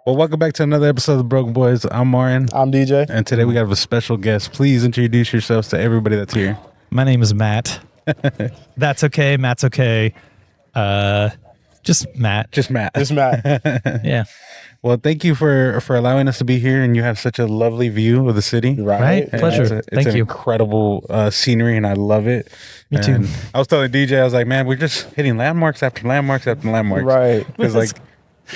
Well, welcome back to another episode of the Broken Boys. I'm Marin. I'm DJ. And today we have a special guest. Please introduce yourselves to everybody that's here. My name is Matt. That's okay. Matt's okay. Just Matt. Just Matt. Just Matt. Yeah. Well, thank you for allowing us to be here, and you have such a lovely view of the city. Right. And Pleasure. It's Thank an you. incredible scenery, and I love it. Me too. And I was telling DJ, I was like, man, we're just hitting landmarks after landmarks after landmarks. Right. Because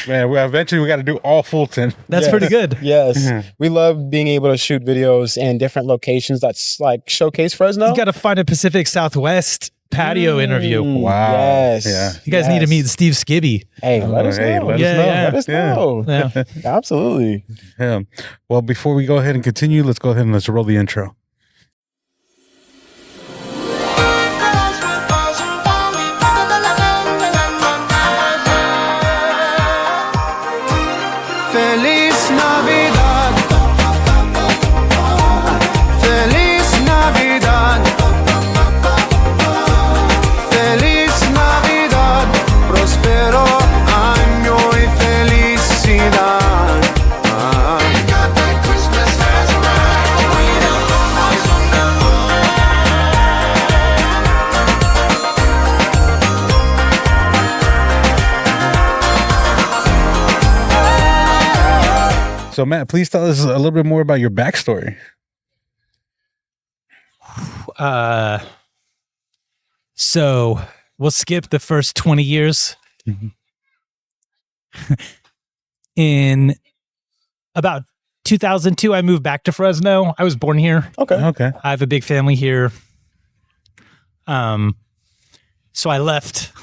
man, eventually we got to do all Fulton. That's pretty good. Yes. We love being able to shoot videos in different locations that's like showcase Fresno. You got to find a Pacific Southwest patio interview. Wow. Yes. Yeah. You guys need to meet Steve Skibby. Hey, let us know. Let us know. Let us know. Yeah. Absolutely. Yeah. Well, before we go ahead and continue, let's go ahead and let's roll the intro. Feliz Navidad. Feliz Navidad. Feliz Navidad. Prospero año y felicidad. We got that Christmas has arrived. We don't always So, Matt, please tell us a little bit more about your backstory. So we'll skip the first 20 years. In about 2002, I moved back to Fresno. I was born here. Okay. I have a big family here. So I left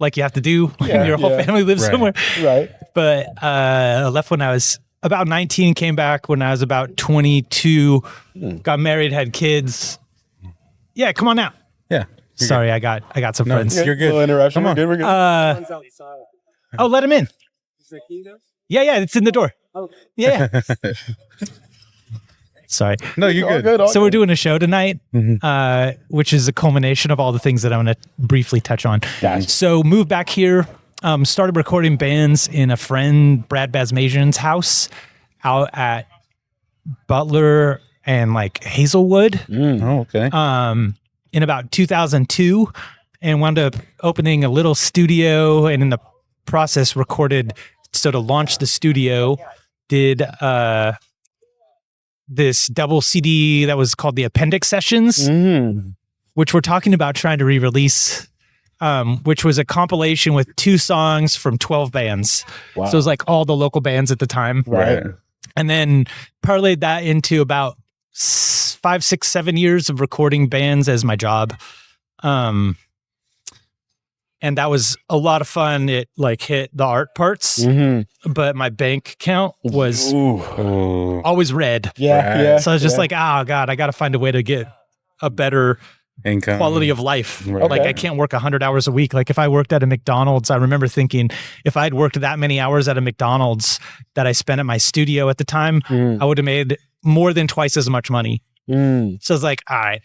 like you have to do when your whole family lives Right. somewhere. Right. But I left when I was about 19, came back when I was about 22, got married, had kids. Yeah, come on out. Yeah. Sorry, I got some No, friends. You're good. Little interruption. Come on. We're good. Oh, let him in. Yeah, it's in the door. Yeah. Sorry. No, you're All good. all So we're doing a show tonight, which is a culmination of all the things that I'm going to briefly touch on. Gotcha. So moved back here, started recording bands in a friend, Brad Basmajian's house out at Butler and like Hazelwood Oh, okay. in about 2002, and wound up opening a little studio, and in the process recorded. So to launch the studio, did this double CD that was called the Appendix Sessions, which we're talking about trying to re-release, which was a compilation with 2 songs from 12 bands. Wow. So it was like all the local bands at the time. Right. And then parlayed that into about 5, 6, 7 years of recording bands as my job. And that was a lot of fun. It like hit the art parts, but my bank account was always red. Yeah. Right. Yeah. So I was just like, oh God, I got to find a way to get a better Income. quality of life. Right. Like Okay. I can't work 100 hours a week. Like if I worked at a McDonald's, I remember thinking if I'd worked that many hours at a McDonald's that I spent at my studio at the time, I would have made more than twice as much money. So I was like, all right,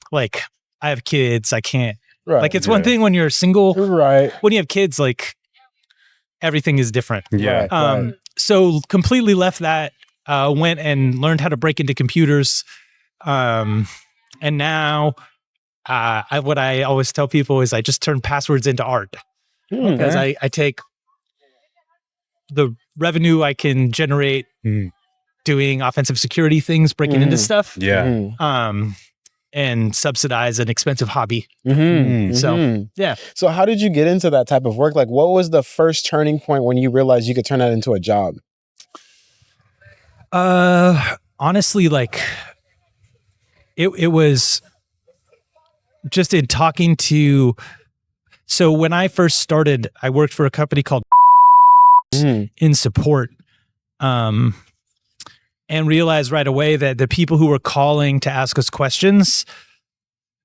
like I have kids. I can't, Right. like it's one thing when you're single, right. when you have kids, like everything is different. Yeah. Right. So completely left that, went and learned how to break into computers. And now what I always tell people is I just turn passwords into art because I take the revenue I can generate doing offensive security things, breaking into stuff, Yeah. and subsidize an expensive hobby. So yeah. So how did you get into that type of work? Like what was the first turning point when you realized you could turn that into a job? Honestly, like it was just in talking to, so when I first started, I worked for a company called in support, and realized right away that the people who were calling to ask us questions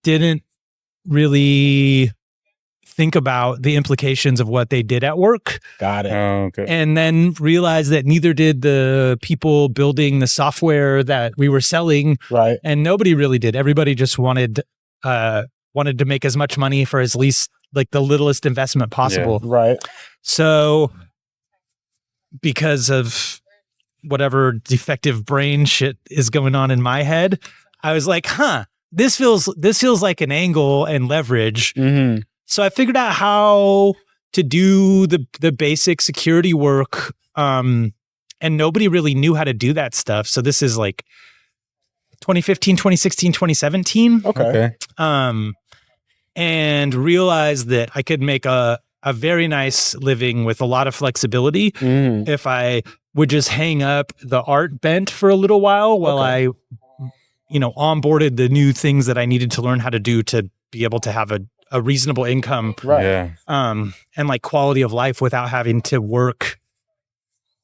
didn't really think about the implications of what they did at work. Got it. Oh, okay. And then realized that neither did the people building the software that we were selling. Right. And nobody really did. Everybody just wanted to make as much money for as least, like the littlest investment possible. Right. So because of whatever defective brain shit is going on in my head, I was like, this feels like an angle and leverage. Mm-hmm. So I figured out how to do the basic security work. And nobody really knew how to do that stuff. So this is like 2015, 2016, 2017. Okay. And realized that I could make a very nice living with a lot of flexibility if I would just hang up the art bent for a little while I, onboarded the new things that I needed to learn how to do to be able to have a reasonable income. Right. Yeah. And like quality of life without having to work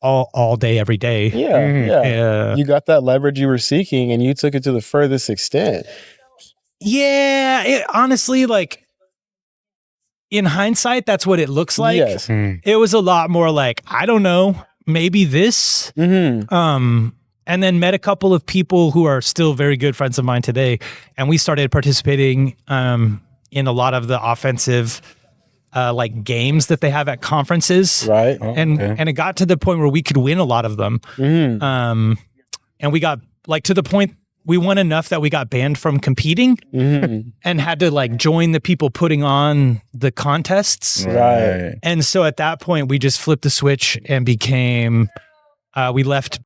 all day, every day. Yeah. You got that leverage you were seeking and you took it to the furthest extent. Yeah. Honestly, like in hindsight, that's what it looks like. Yes. It was a lot more like, I don't know, maybe this. And then met a couple of people who are still very good friends of mine today. And we started participating in a lot of the offensive like games that they have at conferences. Right. And it got to the point where we could win a lot of them. And we got like to the point we won enough that we got banned from competing and had to like join the people putting on the contests. Right. And so at that point we just flipped the switch and became we left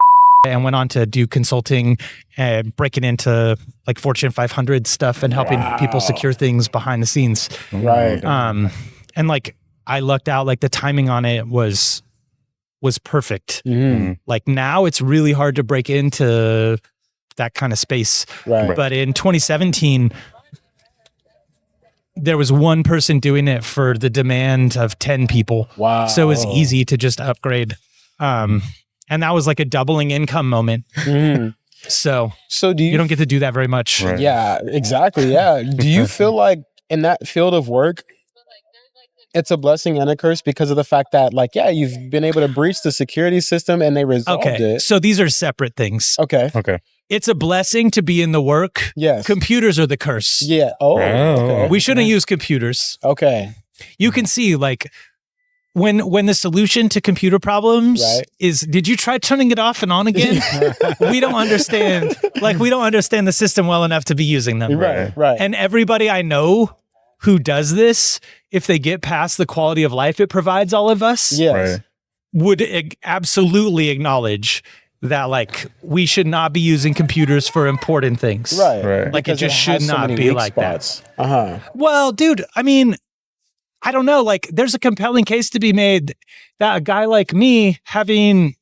and went on to do consulting and breaking into like Fortune 500 stuff and helping people secure things behind the scenes. Right. And like I lucked out, like the timing on it was perfect. Like now it's really hard to break into that kind of space. Right. But in 2017, there was one person doing it for the demand of 10 people. Wow. So it was easy to just upgrade. And that was like a doubling income moment. So do you don't get to do that very much. Right. Yeah, exactly. Yeah. Do you feel like in that field of work, it's a blessing and a curse because of the fact that, like, yeah, you've been able to breach the security system and they resolved it. So these are separate things. Okay. It's a blessing to be in the work. Yes. Computers are the curse. Yeah. Oh. Okay. We shouldn't use computers. Okay. You can see, like, when the solution to computer problems is, did you try turning it off and on again? We don't understand. Like, we don't understand the system well enough to be using them. Right. And everybody I know who does this, if they get past the quality of life it provides all of us, Yes. would absolutely acknowledge that, like, we should not be using computers for important things. Right. Like, Because it just has should so not many be weak like spots. that. Well, dude, I mean, I don't know. Like, there's a compelling case to be made that a guy like me having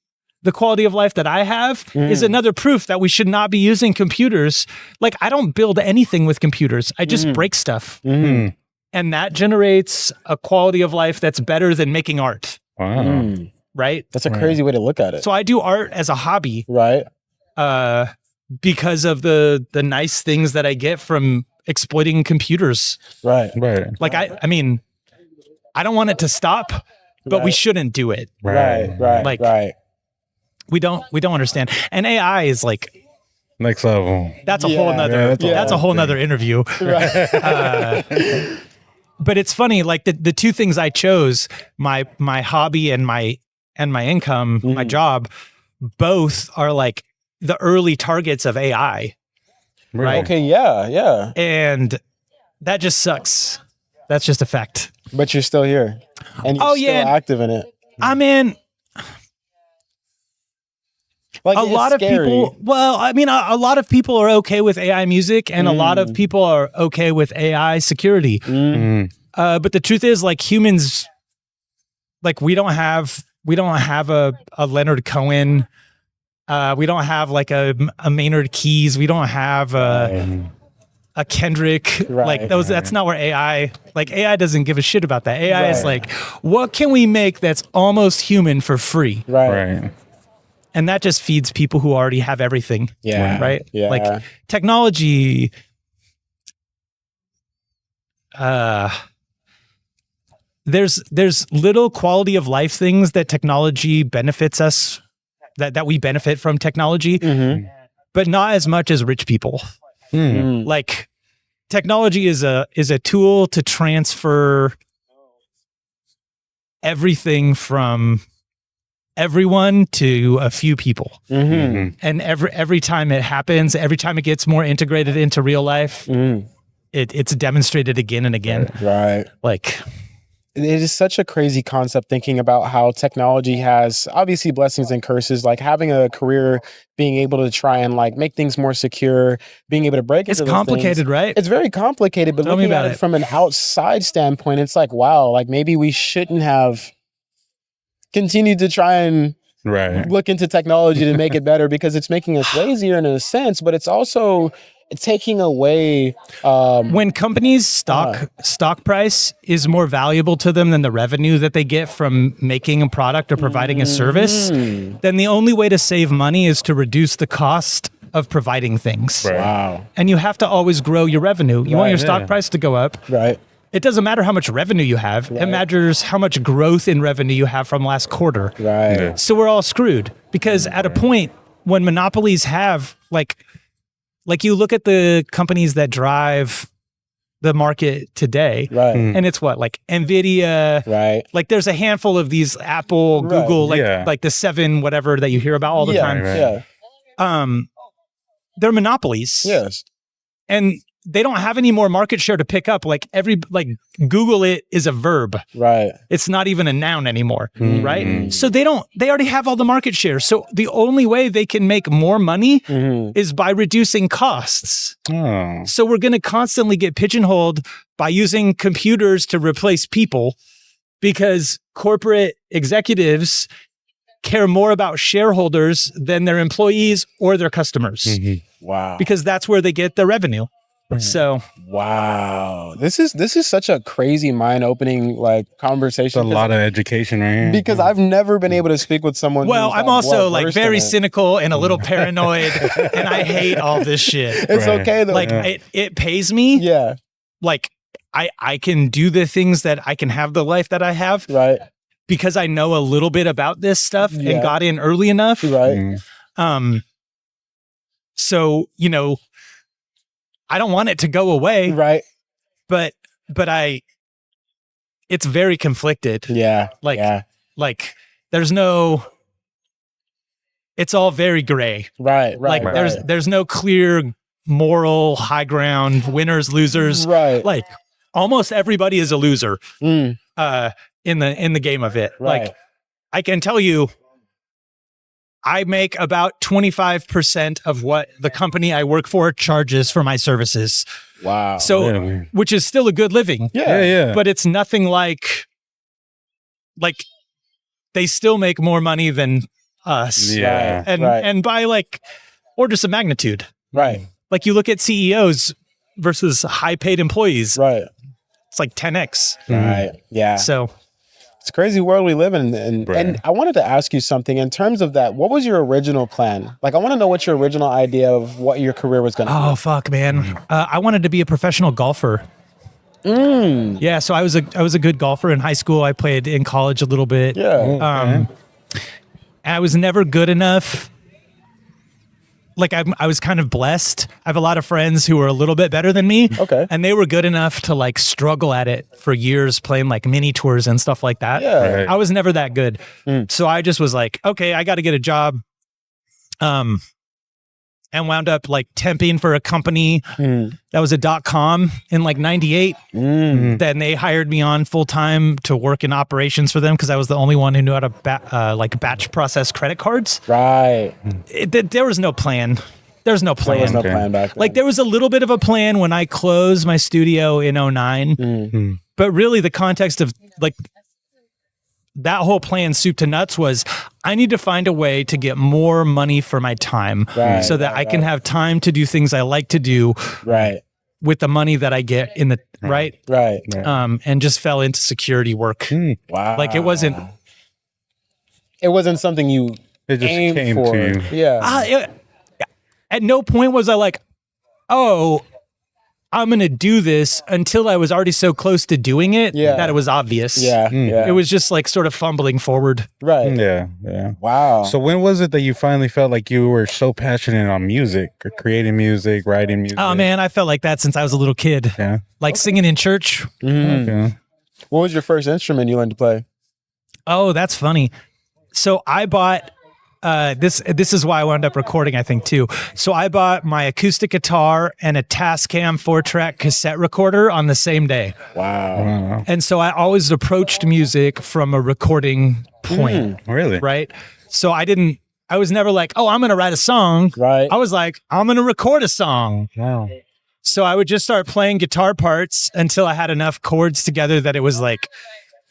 the quality of life that I have is another proof that we should not be using computers. Like, I don't build anything with computers. I just break stuff. And that generates a quality of life that's better than making art. Wow. Right? That's a crazy way to look at it. So I do art as a hobby. Right. Because of the nice things that I get from exploiting computers. Right. Like, I mean, I don't want it to stop, but we shouldn't do it. Right. Like, Right. we don't understand. And AI is like, Next level. that's a whole nother, that's a whole nother interview. But it's funny, like the two things I chose, my hobby and my income, my job, both are like the early targets of AI. Right. Okay. Yeah. And that just sucks. That's just a fact. But you're still here. And you're still active in it. I mean, Like, a lot of people, well, I mean, a lot of people are okay with AI music and a lot of people are okay with AI security. But the truth is, like, humans, like, we don't have a Leonard Cohen. We don't have like a Maynard Keyes. We don't have a Kendrick. Like those, that's not where AI doesn't give a shit about that. AI is like, what can we make that's almost human for free? Right. And that just feeds people who already have everything. Yeah. Right. Yeah. Like technology. There's little quality of life things that technology benefits us, that we benefit from technology, but not as much as rich people. Like technology is a tool to transfer everything from everyone to a few people. Mm-hmm. And every time it happens, every time it gets more integrated into real life, it's demonstrated again and again. Right. Like, it is such a crazy concept thinking about how technology has obviously blessings and curses, like having a career, being able to try and like make things more secure, being able to break into it's those complicated, things. right? It's very complicated, but Tell me looking at about it it. from an outside standpoint, it's like, wow, like maybe we shouldn't have continued to try and Right. look into technology to make it better because it's making us lazier in a sense, but it's also taking away When companies' stock price is more valuable to them than the revenue that they get from making a product or providing a service, then the only way to save money is to reduce the cost of providing things. Right. wow. And you have to always grow your revenue. You want your stock yeah. price to go up. Right. It doesn't matter how much revenue you have. It matters how much growth in revenue you have from last quarter. Right. Yeah. So we're all screwed because at a point when monopolies have like you look at the companies that drive the market today, Right. and it's what, like Nvidia, Right. like there's a handful of these, Apple, Right. Google, like Yeah. like the 7 whatever that you hear about all the Yeah. time. Right. Yeah. They're monopolies. Yes. And they don't have any more market share to pick up. Like Google it is a verb. Right. It's not even a noun anymore, right? So they already have all the market share. So the only way they can make more money is by reducing costs. Oh. So we're going to constantly get pigeonholed by using computers to replace people because corporate executives care more about shareholders than their employees or their customers Wow. because that's where they get their revenue. So Wow. This is such a crazy mind-opening like It's conversation. a lot of education right here. Because I've never been able to speak with someone. well, who's, I'm like, also well like versed in very it. cynical and a little paranoid and I hate all this shit. It's Right. okay though. Like it pays me. yeah. Like I can do the things that I can have the life that I have Right. because I know a little bit about this stuff Yeah. and got in early enough. Right. So, I don't want it to go away, Right. but it's very conflicted. Yeah. Like, yeah. like there's no, it's all very gray. Right. Like Right. there's no clear moral high ground, winners, losers. Right. Like almost everybody is a loser Mm, in the game of it. right. Like I can tell you, I make about 25% of what the company I work for charges for my services. Wow. So, Really? which is still a good living, Yeah, yeah. but it's nothing like they still make more money than us. Yeah. And by like orders of magnitude. Right. Like you look at CEOs versus high paid employees, Right. it's like 10x. Right. Yeah. So It's a crazy world we live in. And Right. I wanted to ask you something in terms of that. What was your original plan? Like, I want to know what your original idea of what your career was going to oh fuck, man. I wanted to be a professional golfer. Yeah, so I was a good golfer in high school. I played in college a little bit. be. Yeah. And I was never good enough. Like I was kind of blessed. I have a lot of friends who are a little bit better than me. Okay. And they were good enough to like struggle at it for years playing like mini tours and stuff like that. Yeah. Right. I was never that good. So I just was like, okay, I got to get a job. And wound up like temping for a company that was a .com in like 98. Then they hired me on full time to work in operations for them because I was the only one who knew how to like batch process credit cards. Right. There was no plan. There's no plan. There was no Okay. plan back then. Like there was a little bit of a plan when I closed my studio in 09. But really the context of like that whole plan, soup to nuts, was I need to find a way to get more money for my time Right, so that right, I can have time to do things I like to do Right. with the money that I get in the right. Right. And just fell into security work. Wow. Like it wasn't something you It just aimed came for. to you. Yeah. at no point was I like, oh, I'm going to do this until I was already so close to doing it Yeah. that it was obvious. Yeah. Yeah. It was just like sort of fumbling forward. right. Yeah, yeah. Wow. So when was it that you finally felt like you were so passionate on music or creating music, writing music? Oh man, I felt like that since I was a little kid. Yeah. Like singing in church. Mhm. Okay. What was your first instrument you learned to play? Oh, that's funny. So I bought this is why I wound up recording, I think, too. So I bought my acoustic guitar and a Tascam 4-track cassette recorder on the same day. Wow. And so I always approached music from a recording point. Really? Right? So I was never like, oh, I'm going to write a song. Right. I was like, I'm going to record a song. Wow. So I would just start playing guitar parts until I had enough chords together that it was like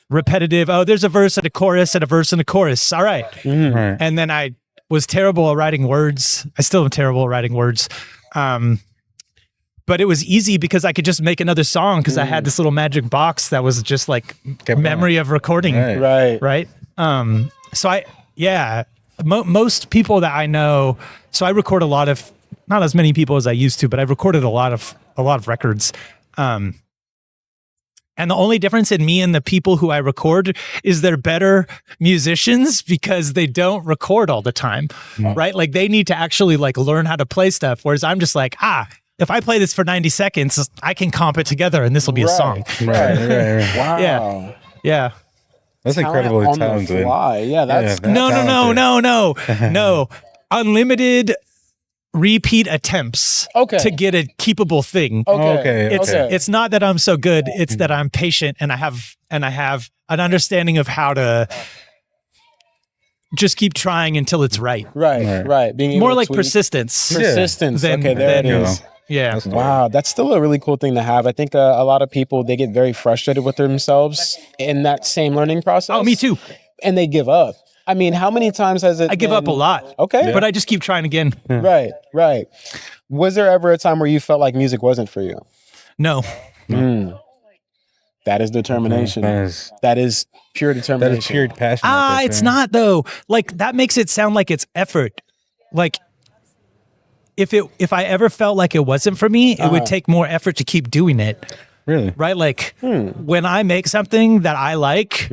repetitive. Oh, there's a verse and a chorus and a verse and a chorus. All right. Right. And then I was terrible at writing words. I still am terrible at writing words. But it was easy because I could just make another song because I had this little magic box that was just like memory of recording. Right. So most people that I know, so I record a lot of, not as many people as I used to, but I've recorded a lot of records. And the only difference in me and the people who I record is they're better musicians because they don't record all the time, right? Like they need to actually like learn how to play stuff. Whereas I'm just like, if I play this for 90 seconds, I can comp it together and this will be a song. Right. Wow. Yeah. That's incredibly on the talented. fly. Yeah, that's No. Unlimited repeat attempts to get a keepable thing. okay. It's not that I'm so good, it's that I'm patient and I have an understanding of how to just keep trying until it's right. Right. Being able More to like tweak. persistence. Persistence. Than- Okay, there it than- is. Yeah. Wow, that's still a really cool thing to have. I think a lot of people, they get very frustrated with themselves in that same learning process. Oh, me too. And they give up. I mean, how many times has it I give up a lot. Okay. But I just keep trying again. Right. Was there ever a time where you felt like music wasn't for you? No. That is determination. That is pure determination. That is pure passion. right there, It's man. not though. Like that makes it sound like it's effort. Like if I ever felt like it wasn't for me, it would take more effort to keep doing it. Really? Right? Like when I make something that I like,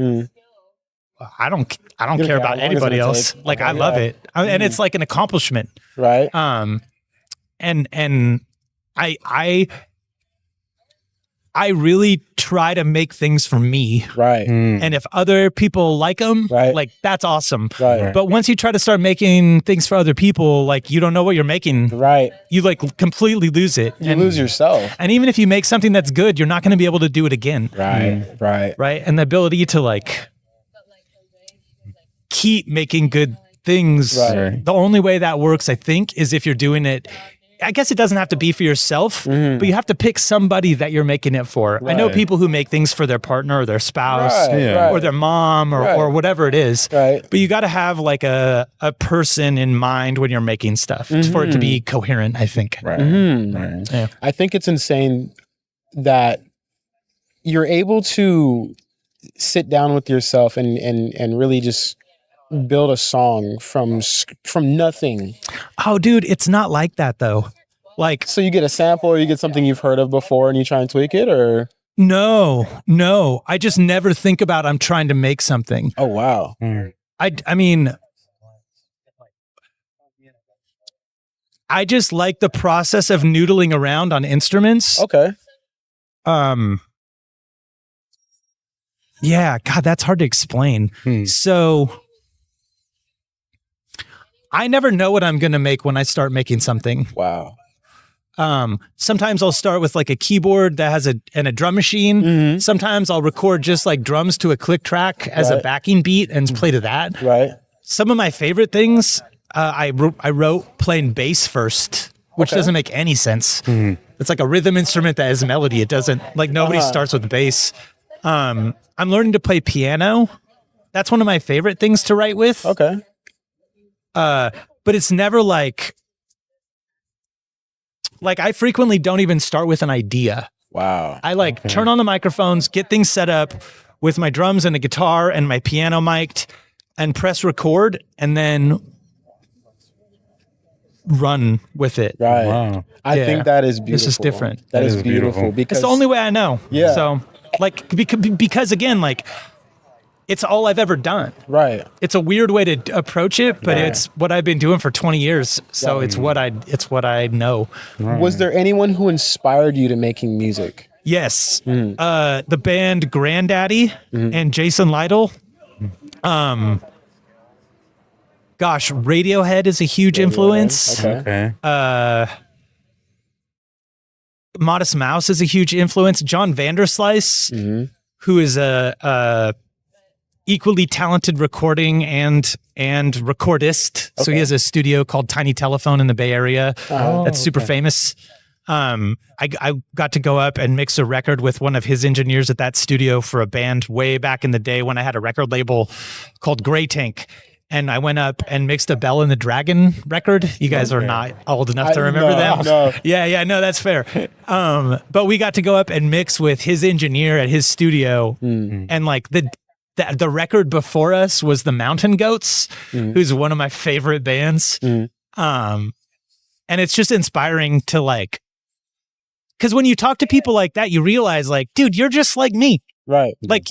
I don't care how about long it's anybody gonna else. take. Like I love it. And it's like an accomplishment. Right. And I really try to make things for me. Right. And if other people like them, Right. like that's awesome. Right. But once you try to start making things for other people, like you don't know what you're making. Right. You like completely lose it. You lose yourself. And even if you make something that's good, you're not going to be able to do it again. Right. Right. And the ability to like keep making good things. Right. The only way that works, I think, is if you're doing it. I guess it doesn't have to be for yourself, but you have to pick somebody that you're making it for. I know Right. people who make things for their partner or their spouse Right. or their mom or whatever it is. Right. But you got to have like a person in mind when you're making stuff for it to be coherent, I think. Right. Yeah. I think it's insane that you're able to sit down with yourself and really just build a song from nothing. Oh, dude, it's not like that though. Like, So you get a sample or you get something you've heard of before and you try and tweak it, or? no. I just never think about I'm trying to make something. Oh, wow. I mean, I just like the process of noodling around on instruments. Okay. Yeah, God, that's hard to explain. So I never know what I'm going to make when I start making something. Wow. Sometimes I'll start with like a keyboard that has a drum machine. Sometimes I'll record just like drums to a click track as a Right. backing beat and play to that. Right. Some of my favorite things, I wrote playing bass first, which doesn't make any sense. It's like a rhythm instrument that has melody. It doesn't, like nobody starts with bass. I'm learning to play piano. That's one of my favorite things to write with. Okay. But it's never like I frequently don't even start with an idea. Wow. I turn on the microphones, get things set up with my drums and a guitar and my piano mic'd and press record and then run with it. Right. Wow. I think that is beautiful. This is different. That is is beautiful beautiful. because It's the only way I know. Yeah. So because again, it's all I've ever done. right. It's a weird way to approach it, but it's what I've been doing for 20 years. So it's what I know. Was there anyone who inspired you to making music? Yes. The band Granddaddy and Jason Lytle. Gosh, Radiohead is a huge influence. Okay. Okay. Modest Mouse is a huge influence. John Vanderslice, Mhm. who is a equally talented recording and recordist. So he has a studio called Tiny Telephone in the Bay Area that's super famous. I got to go up and mix a record with one of his engineers at that studio for a band way back in the day when I had a record label called Gray Tank. And I went up and mixed a Bell and the Dragon record. You guys are not old enough to remember them. No. Yeah, no, that's fair. But we got to go up and mix with his engineer at his studio. And like the record before us was the Mountain Goats, who's one of my favorite bands. And it's just inspiring to like, because when you talk to people like that, you realize like, dude, you're just like me. Right. Like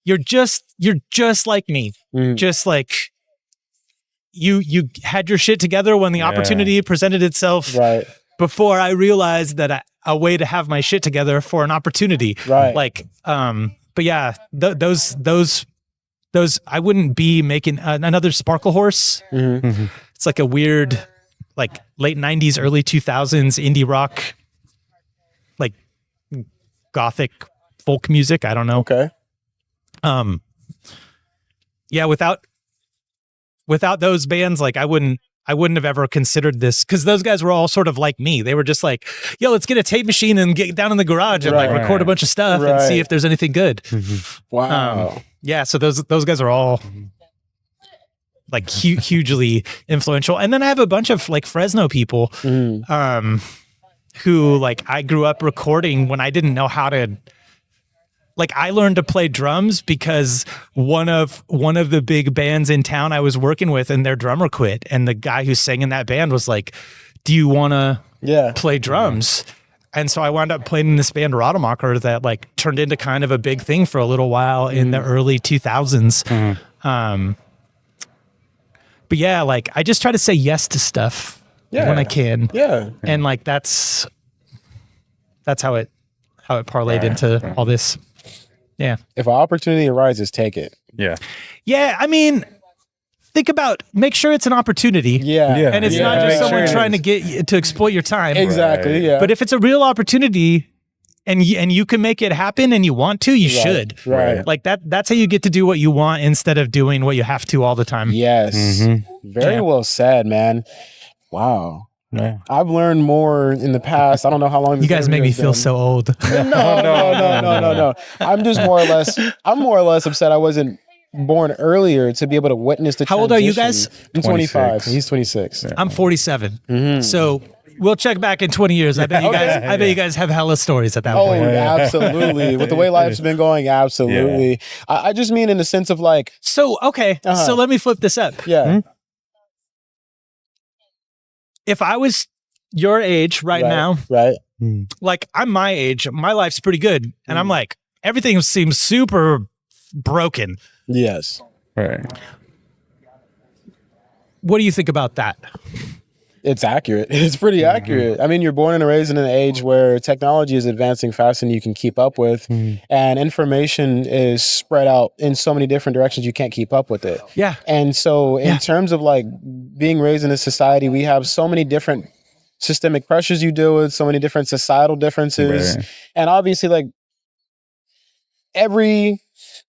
you're just like me. Just like you had your shit together when the opportunity presented itself. Right. Before I realized that a way to have my shit together for an opportunity. Right. Like, but yeah, those I wouldn't be making another Sparkle Horse. It's like a weird, like late 90s, early 2000s indie rock, like gothic folk music. I don't know. Okay. Yeah, without those bands, like I wouldn't have ever considered this, because those guys were all sort of like me. They were just like, yo, let's get a tape machine and get down in the garage and like record a bunch of stuff and see if there's anything good. Wow. Yeah, so those guys are all like hugely influential. And then I have a bunch of like Fresno people who like I grew up recording when I didn't know how to. Like I learned to play drums because one of the big bands in town I was working with, and their drummer quit, and the guy who sang in that band was like, "Do you want to play drums?" And so I wound up playing in this band Rademacher that like turned into kind of a big thing for a little while in the early 2000s. But yeah, like I just try to say yes to stuff when I can. Yeah. And like that's how it parlayed into all this. Yeah. If an opportunity arises, take it. Yeah. Yeah. I mean, make sure it's an opportunity. Yeah. And it's not just someone trying to get you to exploit your time. Exactly. Right. Yeah. But if it's a real opportunity and you can make it happen and you want to, you should. Right. Like that's how you get to do what you want instead of doing what you have to all the time. Yes. Very well said, man. Wow. Yeah. I've learned more in the past. I don't know how long You guys make me feel so old. No. I'm more or less upset I wasn't born earlier to be able to witness the How old are you guys? I'm 25. 26. He's 26. I'm 47. So we'll check back in 20 years. I bet you guys have hella stories at that Oh, point. absolutely. With the way life's been going, absolutely. I just mean in the sense of like, So, okay. So let me flip this up. If I was your age right now, right? like I'm my age, my life's pretty good. And I'm like, everything seems super broken. Yes. Right. What do you think about that? It's accurate. It's pretty accurate. I mean, you're born and raised in an age where technology is advancing faster than you can keep up with, and information is spread out in so many different directions you can't keep up with it. Yeah. And so in terms of like being raised in a society, we have so many different systemic pressures you deal with, so many different societal differences. Right. And obviously like every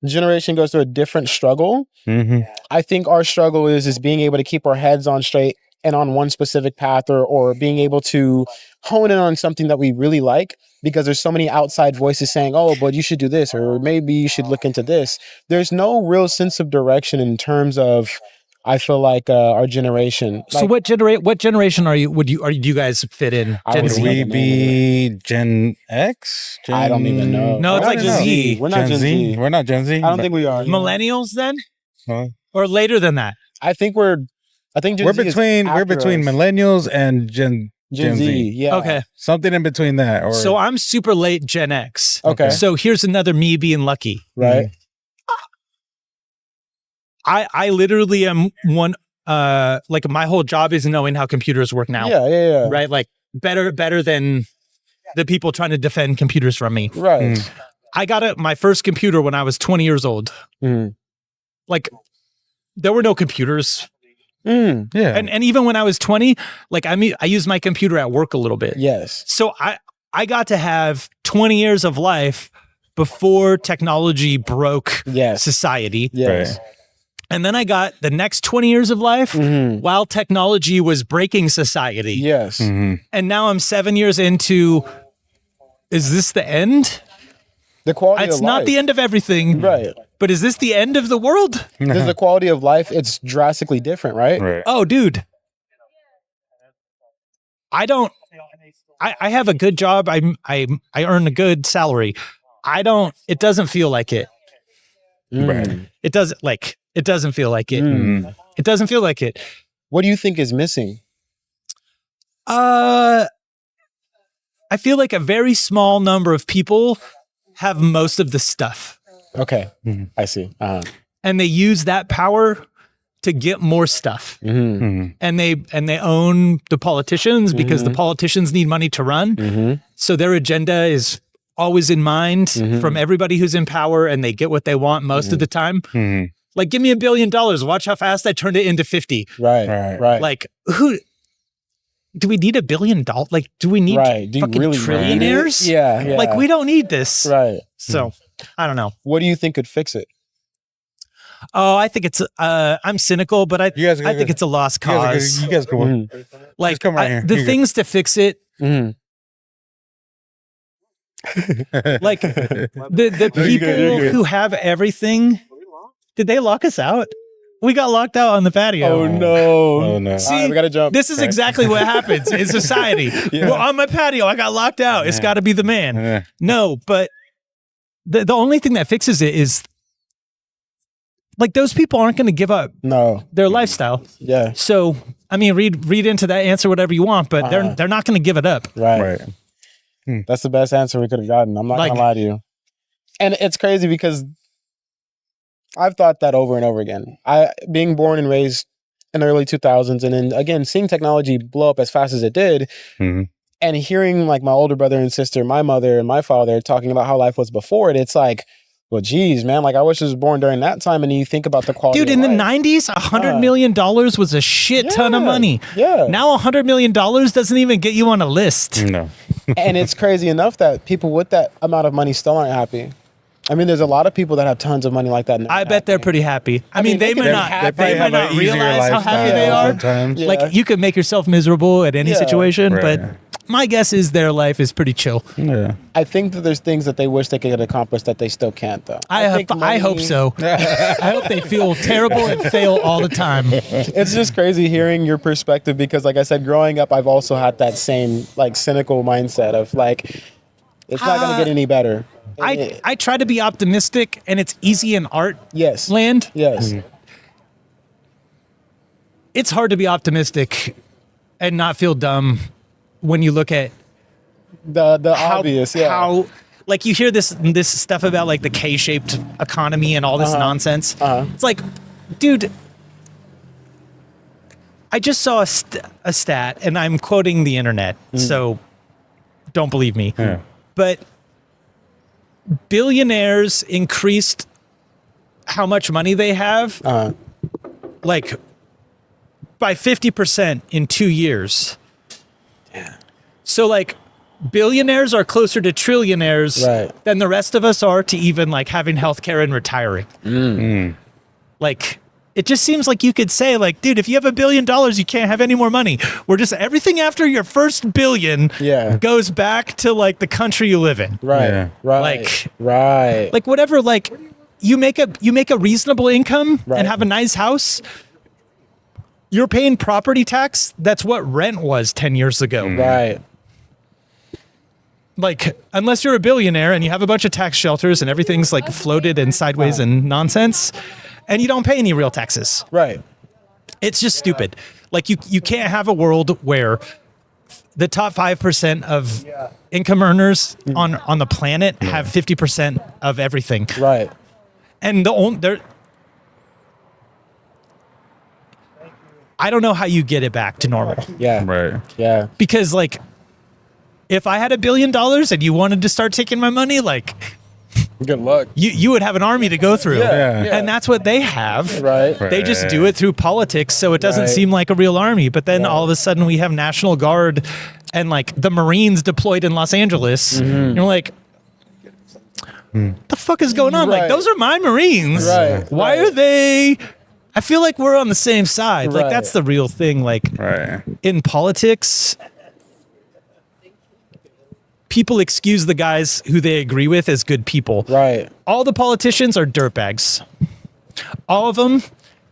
generation goes through a different struggle. I think our struggle is being able to keep our heads on straight and on one specific path, or being able to hone in on something that we really like, because there's so many outside voices saying, oh, but you should do this, or maybe you should look into this. There's no real sense of direction in terms of, I feel like our generation. So what generation are you? Do you guys fit in? Gen would Z? Would we be Gen X? I don't even know. No, it's like Z. We're not Gen Z. We're not Gen Z. I don't think we are. Millennials then? Huh? Or later than that? I think Gen We're Z is between after us. millennials and Gen Z. Yeah. Okay. Something in between that. Or So I'm super late Gen X. Okay. So here's another me being lucky. Right. I literally am one, like my whole job is knowing how computers work now. Yeah. Right? Like better than the people trying to defend computers from me. Right. I got my first computer when I was 20 years old. Like there were no computers Mm. Yeah. And even when I was 20, like I use my computer at work a little bit. Yes. So I got to have 20 years of life before technology broke Yes. society. Yes. Right. And then I got the next 20 years of life while technology was breaking society. Yes. Mhm. And now I'm 7 years into, is this the end? The quality It's of not life. the end of everything. Right. But is this the end of the world? There's the quality of life. It's drastically different, right? Right. Oh, dude. I have a good job. I earn a good salary. It doesn't feel like it. Mm. It doesn't feel like it. Mm. It doesn't feel like it. What do you think is missing? I feel like a very small number of people have most of the stuff, Okay. Mhm. I see. and they use that power to get more stuff. Mm-hmm. Mhm. And they own the politicians because the politicians need money to run. Mm-hmm. So their agenda is always in mind from everybody who's in power, and they get what they want most of the time. Mhm. Like, give me $1 billion. Watch how fast I turned it into 50. Right. Right. Right. Like, who do we need $1 billion? Like, do we need right. Do you fucking really trillionaires? need it? Yeah. Yeah. Like, we don't need this. Right. So I don't know. What do you think could fix it? Oh, I think it's I'm cynical, but I think it's a lost cause. You guys go. Mhm. Like, come right here. the You go. things to fix it, Mm-hmm. like the No, you're people good, you're good. who have everything. Did they lock us out? We got locked out on the patio. Oh no! Oh no. See, All right, we gotta jump. This is exactly what happens in society. Yeah. Well, on my patio, I got locked out. It's Yeah. got to be the man. Yeah. No, but the only thing that fixes it is like those people aren't going to give up No. their lifestyle. Yeah. So, I mean, read into that answer whatever you want, but they're not going to give it up. Right. Right. That's the best answer we could have gotten. I'm not Like- gonna lie to you. And it's crazy because I've thought that over and over again. Being born and raised in the early 2000s, and then again seeing technology blow up as fast as it did, Mhm. and hearing like my older brother and sister, my mother and my father talking about how life was before it. It's like, well, geez, man, like I wish I was born during that time. And you think about the quality. Dude, of in the life. 90s, $100 million was a shit ton of Yeah. money. Yeah. Now $100 million doesn't even get you on a list. No. And it's crazy enough that people with that amount of money still aren't happy. I mean, there's a lot of people that have tons of money like that. And I bet they're pretty happy. I mean, mean, they they can might be not. happy. They might not an easier realize how happy lifestyle they are. sometimes. Yeah. Like, you could make yourself miserable at any Yeah. situation, Right. but my guess is their life is pretty chill. Yeah. I think that there's things that they wish they could accomplish that they still can't, though. I think hope so. I hope they feel terrible and fail all the time. It's just crazy hearing your perspective because, like I said, growing up, I've also had that same like cynical mindset of like, it's not going to get any better. I try to be optimistic, and it's easy in art Yes. land. Yes. It's hard to be optimistic and not feel dumb when you look at The how, obvious. Yeah. how like you hear this stuff about like the K-shaped economy and all this nonsense. It's like, dude, I just saw a stat, and I'm quoting the internet, so don't believe me. Yeah. But billionaires increased how much money they have, like by 50% in 2 years. Yeah. So like billionaires are closer to trillionaires Right. than the rest of us are to even like having healthcare and retiring. Like, it just seems like you could say like, dude, if you have $1 billion, you can't have any more money. We're just everything after your first billion Yeah. goes back to like the country you live in. Right. Yeah. Right. Like- right. Like whatever, like you make a reasonable income Right. and have a nice house. You're paying property tax. That's what rent was 10 years ago. Right. Like, unless you're a billionaire and you have a bunch of tax shelters and everything's like floated and sideways and nonsense, and you don't pay any real taxes. Right. It's just stupid. Like you can't have a world where the top 5% of income earners on the planet have 50% of everything. Right. And I don't know how you get it back to normal. Yeah. Right. Yeah. Because like if I had $1 billion and you wanted to start taking my money, like Good luck. You would have an army to go through. Yeah. And that's what they have. Right. They just do it through politics, so it doesn't Right. seem like a real army. But then all of a sudden we have National Guard and like the Marines deployed in Los Angeles. And you're like, what the fuck is going on? Right. Like, those are my Marines. Right. Why are they? I feel like we're on the same side. Like, Right. that's the real thing. Like, Right. in politics, people excuse the guys who they agree with as good people. Right. All the politicians are dirtbags. All of them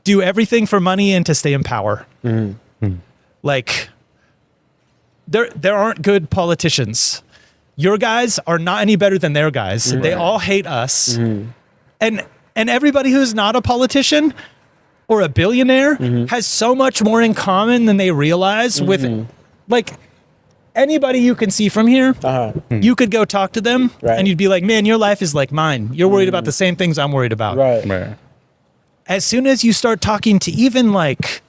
do everything for money and to stay in power. Like, there aren't good politicians. Your guys are not any better than their guys. They all hate us. And everybody who's not a politician or a billionaire has so much more in common than they realize with, like, anybody you can see from here. You could go talk to them Right. and you'd be like, man, your life is like mine. You're worried about the same things I'm worried about. Right. Right. As soon as you start talking to even like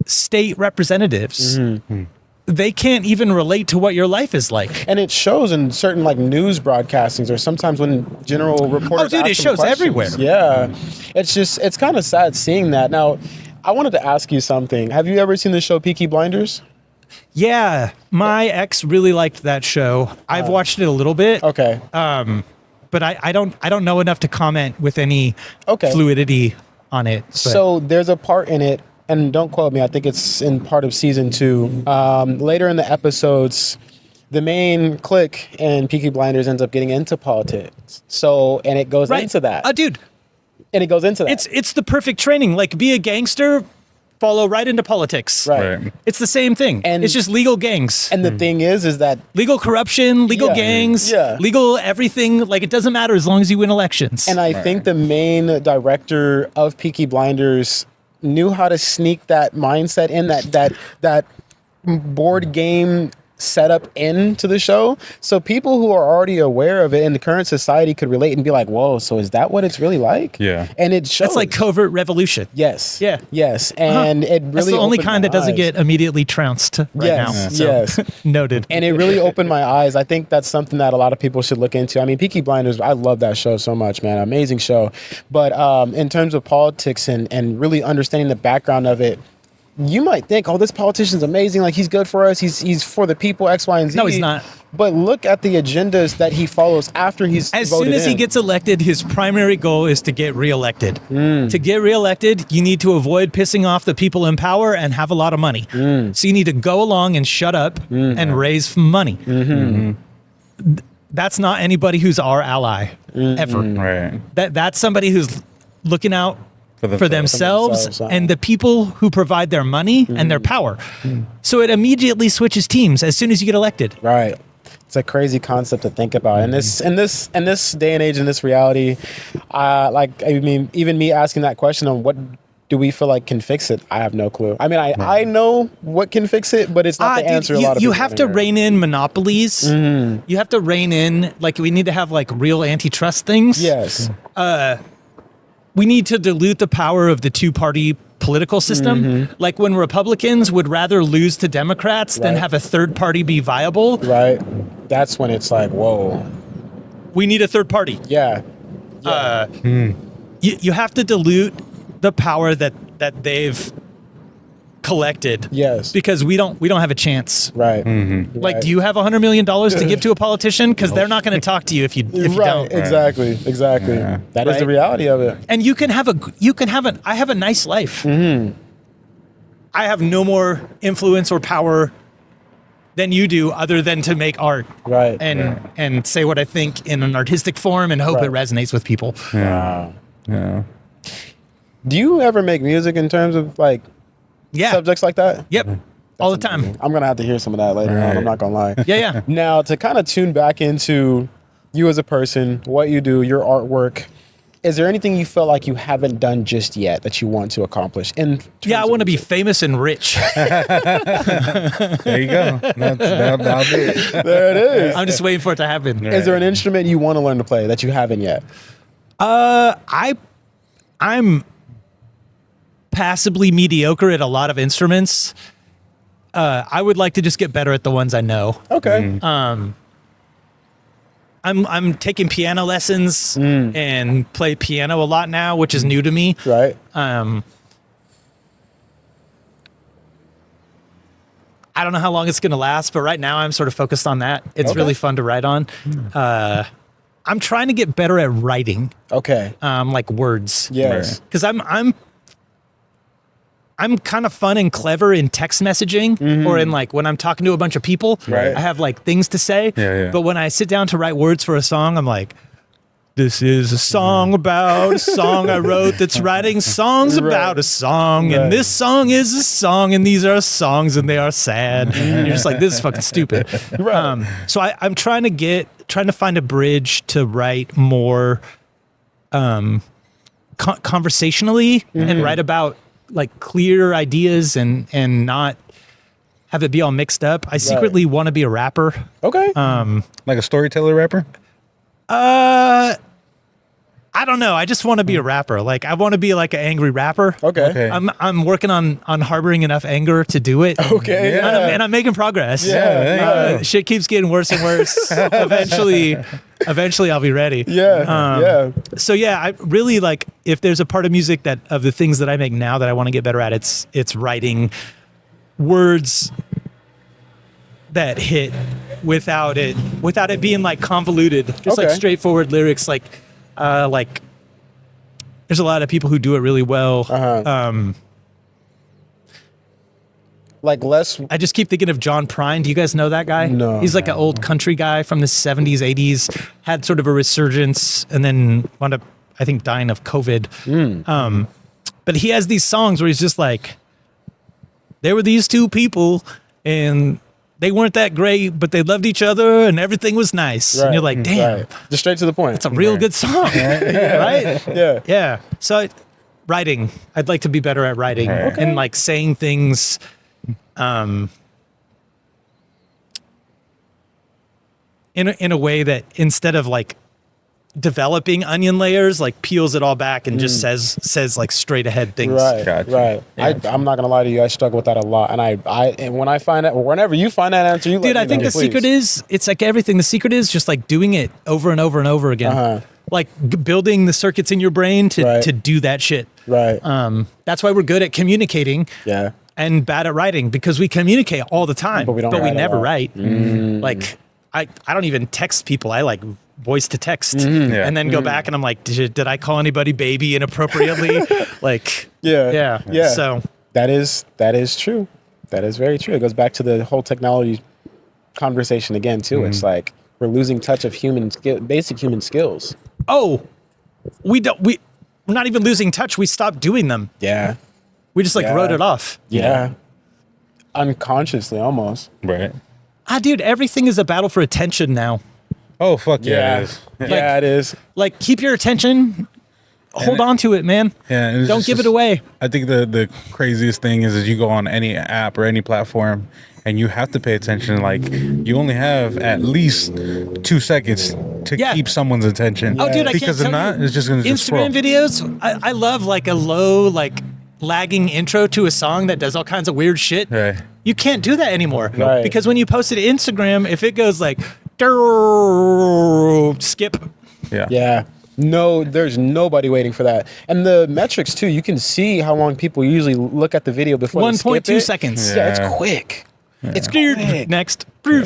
state representatives, they can't even relate to what your life is like. And it shows in certain like news broadcastings or sometimes when general reporters. dude, ask it them shows questions. everywhere. Yeah. It's kind of sad seeing that. Now, I wanted to ask you something. Have you ever seen the show Peaky Blinders? Yeah, my ex really liked that show. I've watched it a little bit, Okay. but I don't know enough to comment with any Okay. fluidity on it. But So there's a part in it, and don't quote me, I think it's in part of season 2. Later in the episodes, the main clique in Peaky Blinders ends up getting into politics. So, and it goes right, into that. dude, And it goes into that. it's the perfect training. Like, be a gangster, follow right into politics. right. Right. It's the same thing. And- It's just legal gangs. And the thing is that Legal corruption, legal Yeah. gangs, Yeah. legal everything. Like, it doesn't matter as long as you win elections. And I think the main director of Peaky Blinders knew how to sneak that mindset in, that board game setup into the show. So people who are already aware of it in the current society could relate and be like, whoa, so is that what it's really like? Yeah. And it shows. That's like covert revolution. Yes. Yeah. Yes. And it really That's the only opened kind my that doesn't eyes. get immediately trounced right Yes, now. So, yes. noted. And it really opened my eyes. I think that's something that a lot of people should look into. I mean, Peaky Blinders, I love that show so much, man. Amazing show. But in terms of politics and really understanding the background of it, you might think, oh, this politician's amazing. Like, he's good for us. He's for the people, X, Y, and Z. No, he's not. But look at the agendas that he follows after he's As voted soon as he in. gets elected, his primary goal is to get reelected. Mm. To get reelected, you need to avoid pissing off the people in power and have a lot of money. Mm. So you need to go along and shut up and raise money. That's not anybody who's our ally ever. Right. That's somebody who's looking out for themselves uh-huh. and the people who provide their money and their power. So it immediately switches teams as soon as you get elected. Right. It's a crazy concept to think about. And this day and age, in this reality, like, I mean, even me asking that question on what do we feel like can fix it, I have no clue. I mean, I know what can fix it, but it's not the Dude, answer a lot of you people have wanna to hear. rein in monopolies. You have to rein in, like, we need to have like real antitrust things. Yes. We need to dilute the power of the two-party political system. Like, when Republicans would rather lose to Democrats than Right. have a third party be viable, Right. That's when it's like, whoa. we need a third party. Yeah. You have to dilute the power that they've collected. Yes. Because we don't have a chance. Right. Like, Right. do you have $100 million to give to a politician? Because they're not going to talk to you if you Right. don't. Exactly. Yeah. That is the Right. reality of it. And I have a nice life. Mm-hmm. I have no more influence or power than you do, other than to make art Right. and say what I think in an artistic form and hope it Right. resonates with people. Wow. Yeah. Do you ever make music in terms of like Yeah. subjects like that? Yep. All the time. I'm gonna have to hear some of that later on. Right. I'm not gonna lie. Yeah. Now, to kind of tune back into you as a person, what you do, your artwork, is there anything you feel like you haven't done just yet that you want to accomplish? Yeah, I want to be famous and rich. There you go. That'll be it. There it is. I'm just waiting for it to happen. Is there an instrument you want to learn to play that you haven't yet? I'm passably mediocre at a lot of instruments. I would like to just get better at the ones I know. Okay. I'm taking piano lessons and play piano a lot now, which is new to me. Right. I don't know how long it's going to last, but right now I'm sort of focused on that. It's really fun to write on. I'm trying to get better at writing, Okay. like words. Yes. Because I'm kind of fun and clever in text messaging or in like when I'm talking to a bunch of people. Right. I have like things to say. Yeah. But when I sit down to write words for a song, I'm like, this is a song about a song I wrote that's writing songs about a song. And this song is a song and these are songs and they are sad. And you're just like, this is fucking stupid. So I'm trying to find a bridge to write more conversationally and write about like clear ideas and not have it be all mixed up. I secretly want to be a rapper. Okay. Like a storyteller rapper? I don't know. I just want to be a rapper. Like I want to be like an angry rapper. Okay. I'm working on harboring enough anger to do it. Okay. Yeah. And I'm making progress. Yeah. Shit keeps getting worse and worse. Eventually I'll be ready. Yeah. So yeah, I really like if there's a part of music that of the things that I make now that I want to get better at, it's writing words that hit without it being like convoluted. Just like Okay. straightforward lyrics like there's a lot of people who do it really well. Like less. I just keep thinking of John Prine. Do you guys know that guy? No. He's like an old country guy from the 70s, 80s, had sort of a resurgence and then wound up, I think, dying of COVID. But he has these songs where he's just like, there were these two people and they weren't that great, but they loved each other and everything was nice. And you're like, damn, Just straight to the point. it's a real good song. Right? Yeah. Yeah. So writing, I'd like to be better at writing and like saying things in a way that instead of like developing onion layers, like peels it all back and just says like straight ahead things. Right. Gotcha. Right. I'm not gonna lie to you. I struggle with that a lot, and and when I find it, whenever you find that answer, you Dude, let I me think know, the secret please. is it's like everything. The secret is just like doing it over and over and over again. Like building the circuits in your brain to do that shit. Right. That's why we're good at communicating. Yeah. And bad at writing because we communicate all the time, But we don't write at never all. write. Like I don't even text people. I like voice to text Yeah. and then go back and I'm like, did I call anybody baby inappropriately? Like, Yeah. yeah. So that is true. That is very true. It goes back to the whole technology conversation again too. It's like we're losing touch of basic human skills. we're not even losing touch. We stopped doing them. Yeah. We just like wrote it off. Yeah. Unconsciously almost. Right. Dude, everything is a battle for attention now. Oh, fuck yeah, it is. Yeah, it is. Like keep your attention. Hold on to it, man. Yeah, and it's Don't give it away. I think the craziest thing is you go on any app or any platform and you have to pay attention. Like you only have at least 2 seconds to keep someone's attention. Oh, dude, I can't because if tell not, you, it's just gonna just scroll. Instagram videos. I love like a low like lagging intro to a song that does all kinds of weird shit. Right. You can't do that anymore Right. because when you post it to Instagram, if it goes like skip, Yeah. No, there's nobody waiting for that. And the metrics too, you can see how long people usually look at the video before they skip 1.2 it. seconds. Yeah, it's quick. It's quick. Next,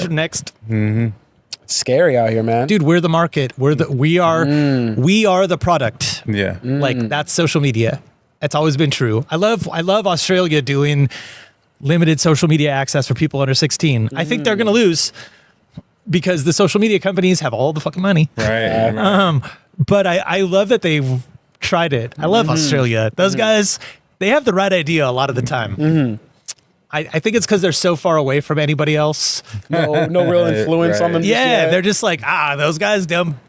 next. It's scary out here, man. Dude, we're the market. We are the product. Yeah. Like that's social media. That's always been true. I love Australia doing limited social media access for people under 16. I think they're going to lose because the social media companies have all the fucking money. Right. But I love that they've tried it. I love Australia. Those guys, they have the right idea a lot of the time. I think it's because they're so far away from anybody else. No real influence on them. Yeah, they're just like, those guys down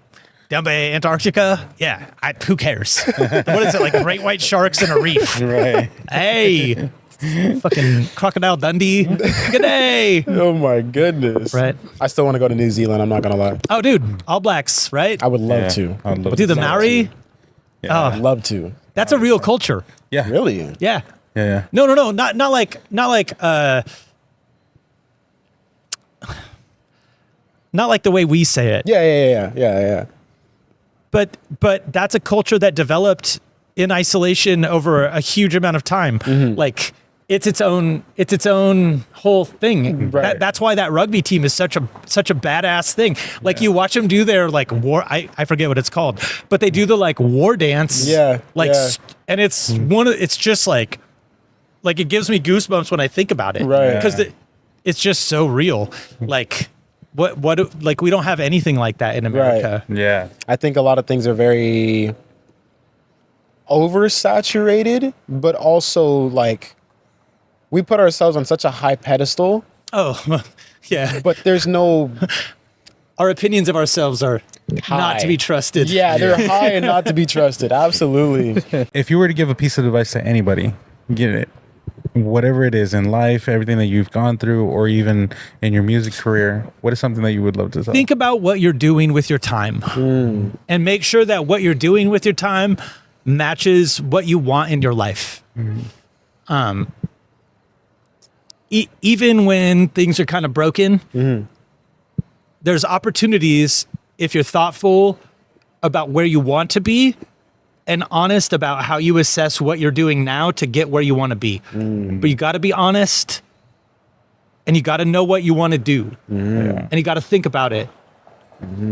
by Antarctica. Yeah, who cares? What is it, like great white sharks in a reef? Right. Hey, fucking Crocodile Dundee. Good day. Oh my goodness. Right. I still want to go to New Zealand. I'm not gonna lie. Oh, dude, All Blacks, right? I would love to. I'd love Dude, the to. Maori. I'd love to. That's a real culture. Yeah. Really? Yeah. Yeah. No, not like Not like the way we say it. Yeah. But that's a culture that developed in isolation over a huge amount of time. Like it's its own whole thing. Right. That's why that rugby team is such a badass thing. Like you watch them do their like war. I forget what it's called, but they do the like war dance. Yeah. Like, yeah. and it's it's just like it gives me goosebumps when I think about it. Right. Because it's just so real. Like what like we don't have anything like that in America. Right. Yeah. I think a lot of things are very oversaturated, but also like we put ourselves on such a high pedestal, Oh, yeah. but there's no Our opinions of ourselves are not High. to be trusted. yeah, they're high and not to be trusted. Absolutely. If you were to give a piece of advice to anybody, get it. Whatever it is in life, everything that you've gone through, or even in your music career, what is something that you would love to tell? Think about what you're doing with your time and make sure that what you're doing with your time matches what you want in your life. Even when things are kind of broken, there's opportunities if you're thoughtful about where you want to be and honest about how you assess what you're doing now to get where you want to be. But you got to be honest and you got to know what you want to do and you got to think about it.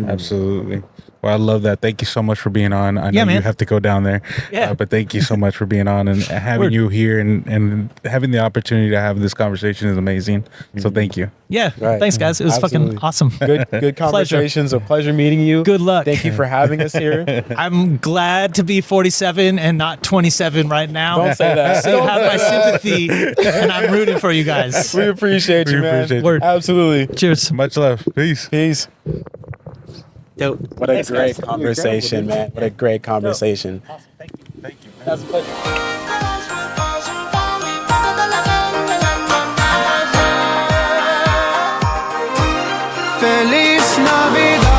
Absolutely. Well, I love that. Thank you so much for being on. I know man. you have to go down there, Yeah. but thank you so much for being on and having Word. you here and having the opportunity to have this conversation is amazing. So thank you. Yeah. Right. Thanks, guys. It was Absolutely. fucking awesome. Good conversations. A pleasure meeting you. Good luck. Thank you for having us here. I'm glad to be 47 and not 27 right now. Don't say that. So you have my sympathy, and I'm rooting for you guys. We appreciate you, We man. appreciate you. Word. Absolutely. Cheers. Much love. Peace. Peace. Dope. What a Thanks, great guys. conversation, man. What a great conversation. Awesome. Thank you. Thank you. That was a pleasure. Feliz Navidad.